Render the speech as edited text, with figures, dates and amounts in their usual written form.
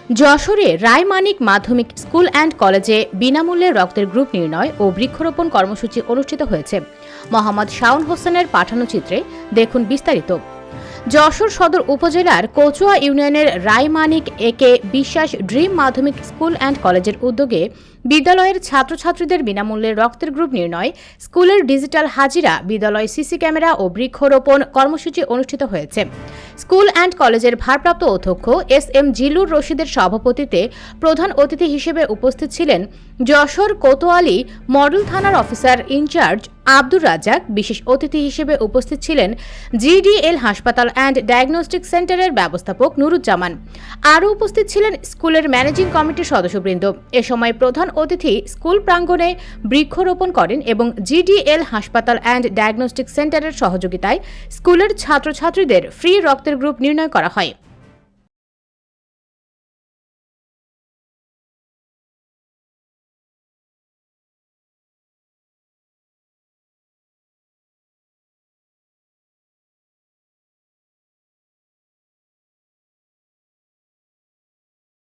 যশোরে রায়মানিক মাধ্যমিক school and কলেজে বিনামূল্যে রক্তের গ্রুপ নির্ণয় ও বৃক্ষরোপণ কর্মসূচি অনুষ্ঠিত হয়েছে। মোহাম্মদ শাওন হোসেনের পাঠানো চিত্রে দেখুন বিস্তারিত। যশোর সদর উপজেলার কচুয়া ইউনিয়নের রায়মানিক একে বিশ্বাস ড্রিম মাধ্যমিক স্কুল অ্যান্ড কলেজের উদ্যোগে বিদ্যালয়ের ছাত্রছাত্রীদের বিনামূল্যে রক্তের গ্রুপ নির্ণয়, স্কুলের ডিজিটাল হাজিরা, বিদ্যালয় সিসি ক্যামেরা ও বৃক্ষরোপণ কর্মসূচি অনুষ্ঠিত হয়েছে। স্কুল অ্যান্ড কলেজের ভারপ্রাপ্ত অধ্যক্ষ এস.এম. জিলুর রশিদের সভাপতিত্বে প্রধান অতিথি হিসেবে উপস্থিত ছিলেন যশোর কোতোয়ালি মডেল থানার অফিসার ইনচার্জ আব্দুর রাজ্জাক। বিশেষ অতিথি হিসেবে উপস্থিত ছিলেন জিডিএল হাসপাতাল অ্যান্ড ডায়াগনস্টিক সেন্টারের ব্যবস্থাপক নুরুজ্জামান। আরও উপস্থিত ছিলেন স্কুলের ম্যানেজিং কমিটির সদস্যবৃন্দ। এ সময় প্রধান অতিথি স্কুল প্রাঙ্গণে বৃক্ষরোপণ করেন এবং জিডিএল হাসপাতাল অ্যান্ড ডায়াগনস্টিক সেন্টারের সহযোগিতায় স্কুলের ছাত্রছাত্রীদের ফ্রি রক্তের গ্রুপ নির্ণয় করা হয়।